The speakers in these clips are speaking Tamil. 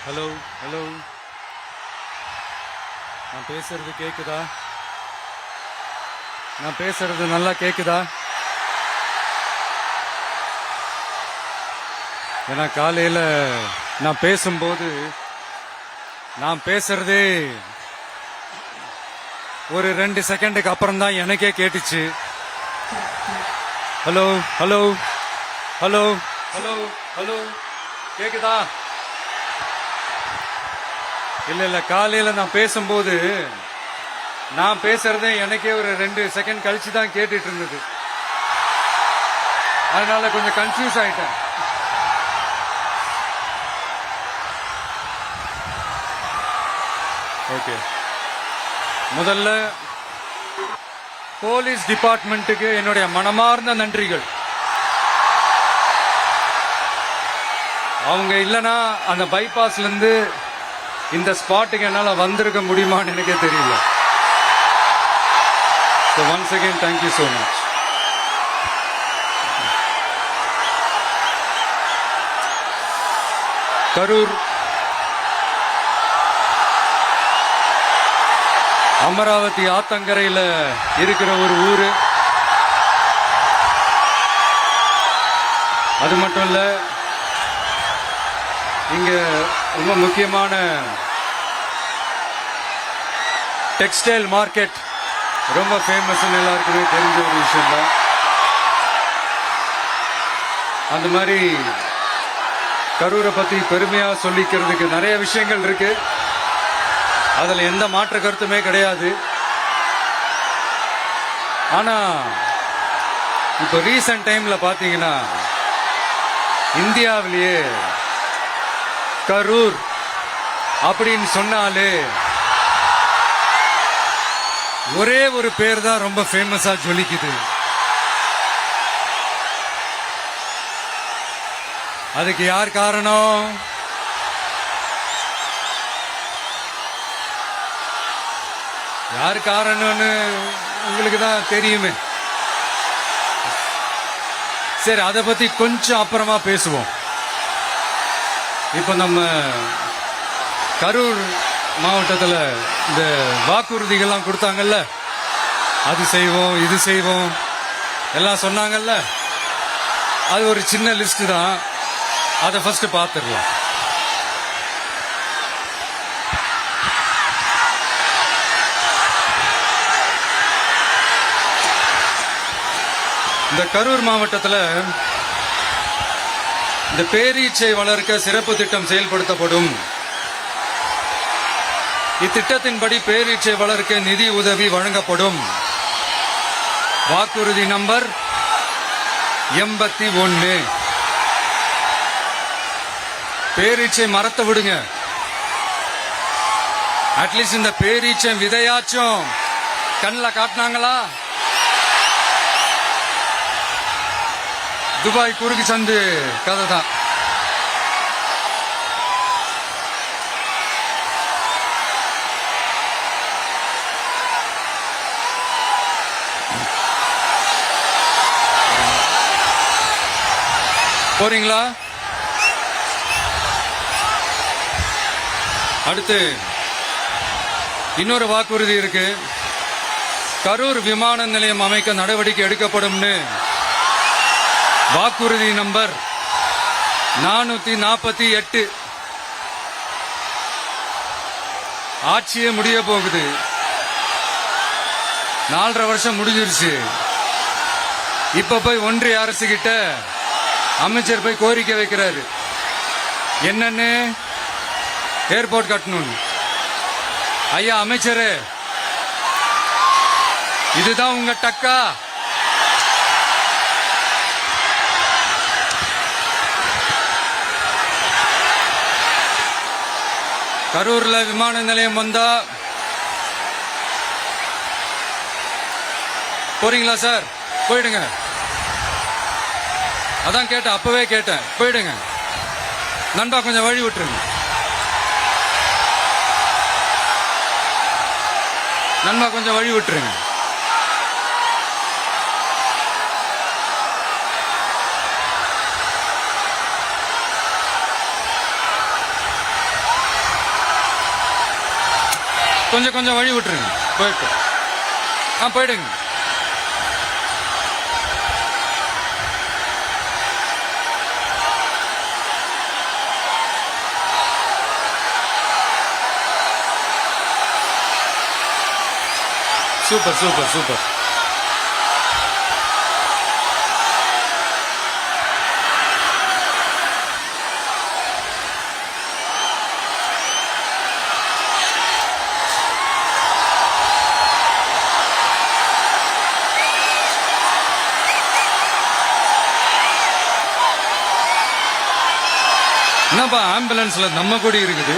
ஹலோ ஹலோ, நான் பேசுறது கேக்குதா? நான் பேசுறது நல்லா கேக்குதா? ஏன்னா காலையில நான் பேசும்போது நான் பேசுறதே ஒரு 2 செகண்டுக்கு அப்புறம் தான் எனக்கே கேட்டுச்சு. Hello hello hello hello hello, கேக்குதா? இல்ல காலையில நான் பேசும்போது நான் பேசுறதே எனக்கே ஒரு 2 செகண்ட் கழிச்சு தான் கேட்டுட்டு இருந்தது. அதனால கொஞ்சம் கன்ஃபியூஸ் ஆயிட்டேன். ஓகே, முதல்ல போலீஸ் டிபார்ட்மெண்ட்டுக்கு என்னுடைய மனமார்ந்த நன்றிகள். அவங்க இல்லனா அந்த பைபாஸ்ல இருந்து இந்த ஸ்பாட்டுக்கு என்னால வந்திருக்க முடியுமான்னு எனக்கே தெரியல. So once again, thank you so much. Karur Amaravathi ஆத்தங்கரையில் இருக்கிற ஒரு ஊரு. அது மட்டும் இல்ல, இங்க ரொம்ப முக்கியமான டெக்ஸ்டைல் மார்க்கெட் ரொம்ப ஃபேமஸ், எல்லாருக்குமே தெரிஞ்ச ஒரு விஷயம் தான். அந்த மாதிரி கரூரை பத்தி பெருமையா சொல்லிக்கிறதுக்கு நிறைய விஷயங்கள் இருக்கு. அதுல எந்த மாற்று கருத்துமே கிடையாது. ஆனா இப்ப ரீசன்ட் டைம்ல பாத்தீங்கன்னா இந்தியாவிலேயே கரூர் அப்படின்னு சொன்னாலே ஒரே ஒரு பேர் தான் ரொம்ப ஃபேமஸா ஜொலிக்குது. அதுக்கு யார் காரணம்? யார் காரணம்னு உங்களுக்கு தான் தெரியுமே. சரி, அதை பத்தி கொஞ்சம் அப்புறமா பேசுவோம். இப்ப நம்ம கரூர் மாவட்டத்தில் இந்த வாக்குறுதிகள்லாம் கொடுத்தாங்கல்ல, அது செய்வோம் இது செய்வோம் எல்லாம் சொன்னாங்கல்ல, அது ஒரு சின்ன லிஸ்ட் தான். அதை ஃபர்ஸ்ட் பார்த்துடலாம். இந்த கரூர் மாவட்டத்தில் இந்த பேரீச்சை வளர்க்க சிறப்பு திட்டம் செயல்படுத்தப்படும். இத்திட்டத்தின்படி பேரீச்சை வளர்க்க நிதி உதவி வழங்கப்படும். வாக்குறுதி நம்பர் 81. பேரீச்சை மரத்தை விடுங்க, அட்லீஸ்ட் இந்த பேரீச்சை விதையாச்சும் கண்ணில் காட்டினாங்களா? துபாய் குறுக்கு சந்து கதை தான். போறீங்களா? அடுத்து இன்னொரு வாக்குறுதி இருக்கு. கரூர் விமான நிலையம் அமைக்க நடவடிக்கை எடுக்கப்படும்னு வாக்குறுதி நம்பர் 448. ஆட்சியே முடிய போகுது. 4.5 வருஷம் முடிஞ்சிருச்சு. இப்ப போய் ஒன்றிய அரசு கிட்ட அமைச்சர் போய் கோரிக்கை வைக்கிறாரு. என்னன்னு? ஏர்போர்ட் கட்டணும். ஐயா அமைச்சரே, இதுதான் உங்க டக்கா? கரூர்ல விமான நிலையம் வந்தா போறீங்களா சார்? போயிடுங்க. அதான் கேட்டேன், அப்பவே கேட்டேன், போயிடுங்க. நண்பா கொஞ்சம் வழி விட்டுருங்க. நண்பா கொஞ்சம் வழி விட்டுருங்க. கொஞ்சம் கொஞ்சம் வழி விட்டுருங்க. போயிட்டு போயிடுங்க. Super super super. என்னப்பா ஆம்புலன்ஸ்ல நம்ம கூட இருக்குது.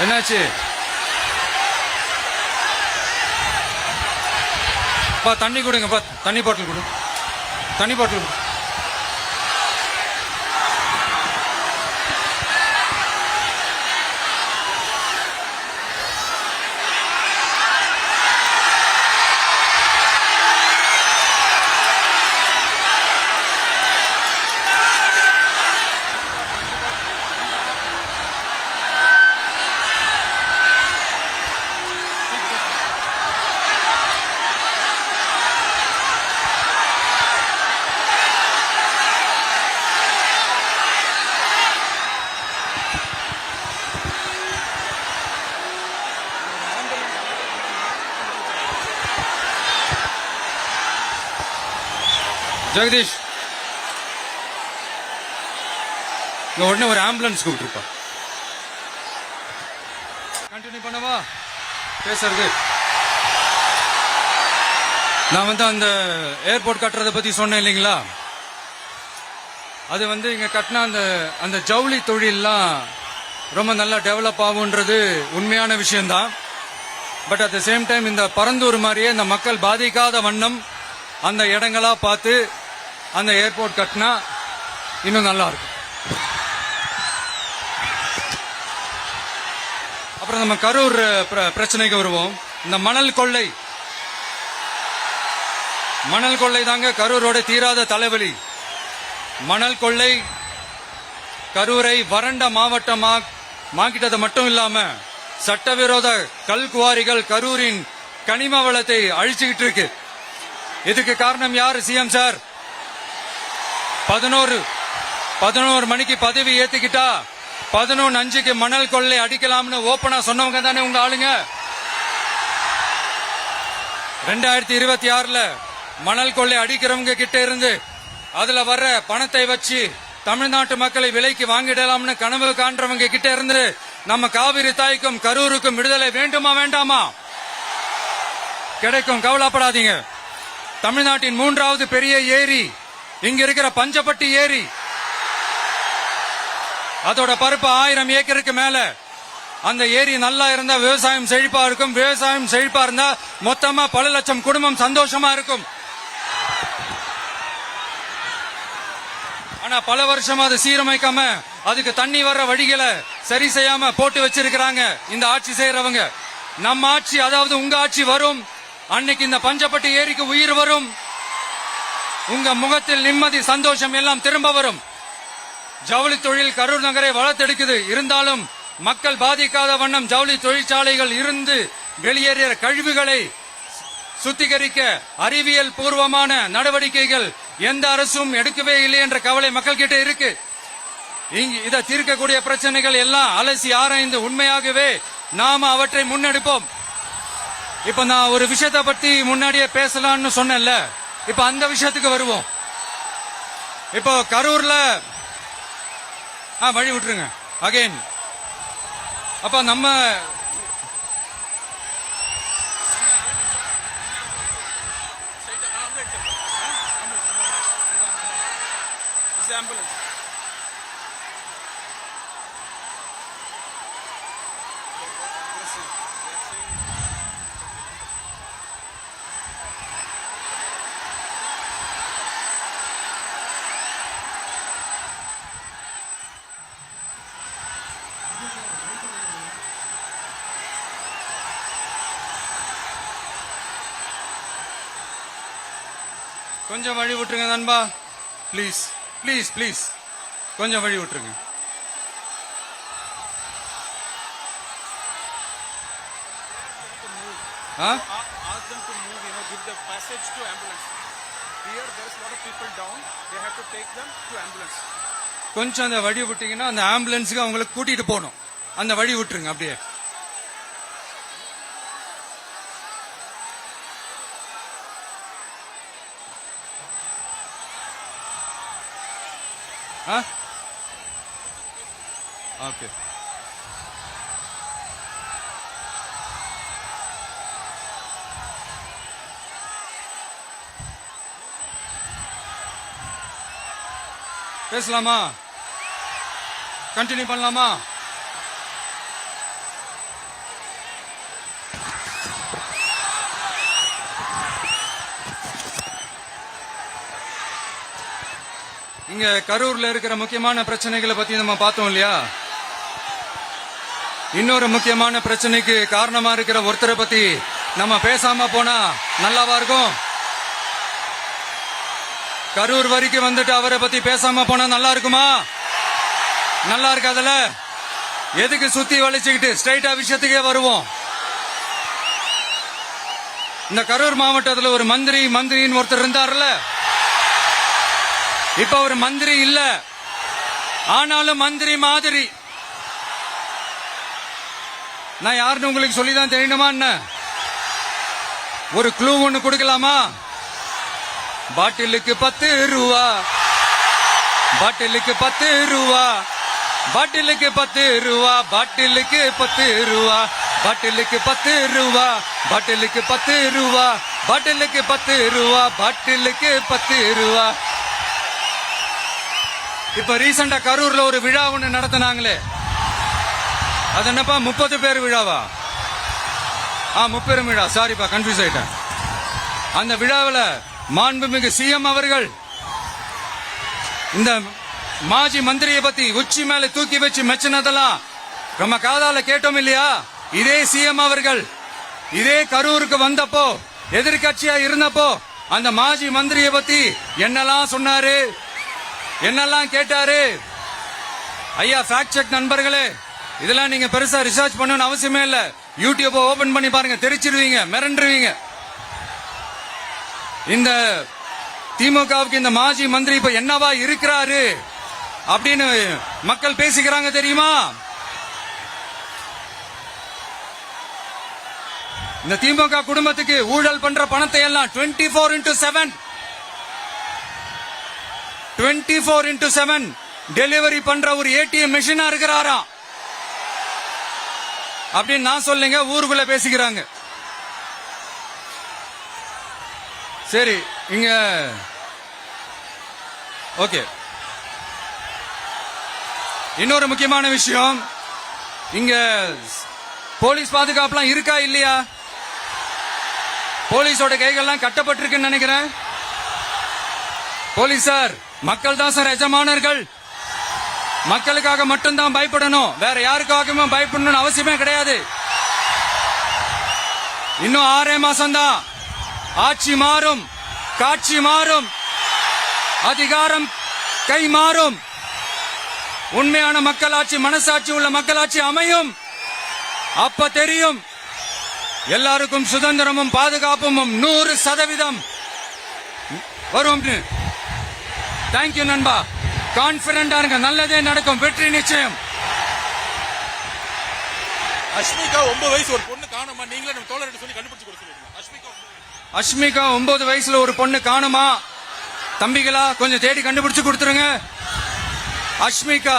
என்னாச்சு? தண்ணி கொடுங்கப்பா. தண்ணி பாட்டில் கொடு. தண்ணி பாட்டில் கொடு. ஜெகதீஷ், உடனே ஒரு ஆம்புலன்ஸ் கூப்பிட்டுருப்பா. கண்டினியூ பண்ணவா பேசுறது? நான் அந்த ஏர்போர்ட் கட்டுறதை பத்தி சொன்னேன் இல்லைங்களா? அது இங்க கட்டினா அந்த ஜவுளி தொழில்லாம் ரொம்ப நல்லா டெவலப் ஆகுன்றது உண்மையான விஷயம்தான். But at the same time இந்த பரந்தூர் மாதிரியே இந்த மக்கள் பாதிக்காத வண்ணம் அந்த இடங்களா பார்த்து அந்த ஏர்போர்ட் கட்டினா இன்னும் நல்லா இருக்கும். அப்புறம் நம்ம கரூர் பிரச்சனைக்கு வருவோம். இந்த மணல் கொள்ளை தாங்க கரூரோட தீராத தலைவலி. மணல் கொள்ளை கரூரை வறண்ட மாவட்டமாக்கிட்டது மட்டும் இல்லாம சட்டவிரோத கல் குவாரிகள் கரூரின் கனிம வளத்தை அழிச்சுக்கிட்டு இருக்கு. இதுக்கு காரணம் யாரு? சிஎம் சார் 11 மணிக்கு பதவி ஏத்துக்கிட்டா 11:05 மணல் கொள்ளை அடிக்கலாம்னு ஓபனா சொன்னவங்க தானே உங்க ஆளுங்க. 2026 மணல் கொள்ளை அடிக்கிறவங்க கிட்ட இருந்து அதுல வர்ற பணத்தை வச்சு தமிழ்நாட்டு மக்களை விலைக்கு வாங்கிடலாம்னு கனவு காண்றவங்க கிட்ட இருந்து நம்ம காவிரி தாய்க்கும் கரூருக்கும் விடுதலை வேண்டுமா வேண்டாமா? கிடைக்கும், கவலைப்படாதீங்க. தமிழ்நாட்டின் 3வது பெரிய ஏரி இங்க இருக்கிற பஞ்சப்பட்டி ஏரி. அதோட பரப்பு 1000 ஏக்கருக்கு மேல. அந்த ஏரி நல்லா இருந்தா விவசாயம் செழிப்பா இருக்கும். விவசாயம் செழிப்பா இருந்தா மொத்தமா பல லட்சம் குடும்பம் சந்தோஷமா இருக்கும். ஆனா பல வருஷமா அதை சீரமைக்காம அதுக்கு தண்ணி வர்ற வழிகளை சரி செய்யாம போட்டு வச்சிருக்கிறாங்க இந்த ஆட்சி செய்யறவங்க. நம்ம ஆட்சி, அதாவது உங்க ஆட்சி வரும் அன்னைக்கு இந்த பஞ்சப்பட்டி ஏரிக்கு உயிர் வரும். உங்க முகத்தில் நிம்மதி சந்தோஷம் எல்லாம் திரும்ப வரும். ஜவுளி தொழில் கரூர் நகரை வளர்த்தெடுக்குது. இருந்தாலும் மக்கள் பாதிக்காத வண்ணம் ஜவுளி தொழிற்சாலைகள் இருந்து வெளியேறிய கழிவுகளை சுத்திகரிக்க அறிவியல் பூர்வமான நடவடிக்கைகள் எந்த அரசும் எடுக்கவே இல்லை என்ற கவலை மக்கள் கிட்ட இருக்கு. இதை தீர்க்கக்கூடிய பிரச்சனைகள் எல்லாம் அலசி ஆராய்ந்து உண்மையாகவே நாம அவற்றை முன்னெடுப்போம். இப்ப நான் ஒரு விஷயத்தை பத்தி முன்னாடியே பேசலாம்னு சொன்னேன்ல, இப்ப அந்த விஷயத்துக்கு வருவோம். இப்போ கரூர்ல வழி விட்டுருங்க அகைன். அப்ப நம்ம ambulance. கொஞ்சம் வழி விட்டுருங்க நண்பா, ப்ளீஸ் ப்ளீஸ் ப்ளீஸ், கொஞ்சம் வழி விட்டுருங்க. Ask them to move, give the passage to ambulance. Here there is a lot of people down. They have to take them to ambulance. கொஞ்சம் அந்த வழி விட்டீங்கன்னா அந்த ஆம்புலன்ஸுக்கு அவங்களை கூட்டிட்டு போகணும். அந்த வழி விட்டுருங்க அப்படியே. ஓகே. பேசலாமா? கண்டினியூ பண்ணலாமா? இங்க கரூர்ல இருக்கிற முக்கியமான பிரச்சனைகளை பத்தி நம்ம பார்த்தோம் இல்லையா? இன்னொரு முக்கியமான பிரச்சனைக்கு காரணமா இருக்கிற ஒருத்தரை பத்தி நம்ம பேசாம போனா நல்லாவா இருக்கும்? கரூர் வரைக்கும் வந்துட்டு அவரை பத்தி பேசாம போனா நல்லா இருக்குமா? நல்லா இருக்காதுல. எதுக்கு சுத்தி வலிச்சுக்கிட்டு ஸ்ட்ரைட்டா விஷயத்துக்கே வருவோம். இந்த கரூர் மாவட்டத்தில் ஒரு மந்திரின்னு ஒருத்தர் இருந்தார்ல, இப்ப ஒரு மந்திரி இல்ல, ஆனாலும் மந்திரி மாதிரி. நான் யாருன்னு உங்களுக்கு சொல்லிதான் தெரியணுமா என்ன? ஒரு க்ளூ ஒண்ணு கொடுக்கலாமா? பாட்டிலுக்கு 10 ரூபா, பாட்டிலுக்கு 10 ரூபா, பாட்டிலுக்கு 10 ரூபா, பாட்டிலுக்கு 10 ரூபா, பாட்டிலுக்கு 10 ரூபா, பாட்டிலுக்கு 10 ரூபா, பாட்டிலுக்கு 10 ரூபா, பாட்டிலுக்கு 10 ரூபா. இப்ப ரீசெண்டா கரூர்ல ஒரு விழா ஒண்ணு நடத்தினாங்களே, அது என்னப்பா 30 பேர் விழாவா? 30 விழா, சாரிப்பா கன்ஃபியூஸ் ஆயிட்டேன். அந்த விழாவில் மாண்புமிகு சிஎம் அவர்கள் இந்த மாஜி மந்திரியை பத்தி உச்சி மேல தூக்கி வச்சு மெச்சினதெல்லாம் நம்ம காதால கேட்டோம் இல்லையா? இதே சிஎம் அவர்கள் இதே கரூருக்கு வந்தப்போ, எதிர்கட்சியா இருந்தப்போ, அந்த மாஜி மந்திரியை பத்தி என்னெல்லாம் சொன்னாரு, என்னெல்லாம் கேட்டாரு. ஐயா ஃபேக்ட் செக் நண்பர்களே, இதெல்லாம் நீங்க பெருசா ரிசர்ச் பண்ணணும்னு அவசியமே இல்ல. யூடியூப் ஓபன் பண்ணி பாருங்க, தெரிச்சிருவீங்க, மிரண்டுருவீங்க. இந்த திமுகவுக்கு இந்த மாஜி மந்திரி இப்ப என்னவா இருக்கிறாரு அப்படின்னு மக்கள் பேசிக்கிறாங்க தெரியுமா? இந்த திமுக குடும்பத்துக்கு ஊழல் பண்ற பணத்தை எல்லாம் 24x7 டெலிவரி பண்ற ஒரு ஏடிஎம் மெஷினா இருக்கிறாராம் அப்படின்னு நான் சொல்லுங்க, ஊருக்குள்ள பேசிக்கிறாங்க. சரி, இங்க ஓகே. இன்னொரு முக்கியமான விஷயம், இங்க போலீஸ் பாதுகாப்புலாம் இருக்கா இல்லையா? போலீஸோட கைகள்லாம் கட்டப்பட்டிருக்குன்னு நினைக்கிறேன். போலீசார் மக்கள் தான் சார் எஜமானர்கள். மக்களுக்காக மட்டும்தான் பயப்படணும், வேற யாருக்காகவும் பயப்படணும்னு அவசியமே கிடையாது. இன்னும் 6 மாசம் தான். ஆட்சி மாறும், காட்சி மாறும், அதிகாரம் கை மாறும். உண்மையான மக்களாட்சி, மனசாட்சி உள்ள மக்களாட்சி அமையும். அப்ப தெரியும் எல்லாருக்கும் சுதந்திரமும் பாதுகாப்பும் 100% வரும். தேங்க்யூ நண்பா, கான்பிடண்டா இருங்க, நல்லதே நடக்கும், வெற்றி நிச்சயம். அஷ்மிகா 9 வயசு ஒரு பொண்ணு காணுமா? நீங்களே நம்ம தோழர்கிட்ட சொல்லி கண்டுபிடிச்சு கொடுக்க சொல்லுங்க. அஷ்மிகா 9 வயசுல ஒரு பொண்ணு காணுமா? தம்பிகளா கொஞ்சம் தேடி கண்டுபிடிச்சு கொடுத்துருங்க. Ashmika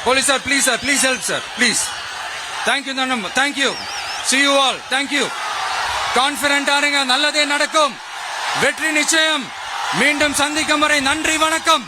police sir, please sir, please help sir, please. Thank you தான், thank you. See you all, thank you. கான்பிடண்டா இருங்க, நல்லதே நடக்கும், வெற்றி நிச்சயம். மீண்டும் சந்திக்கும் வரை நன்றி, வணக்கம்.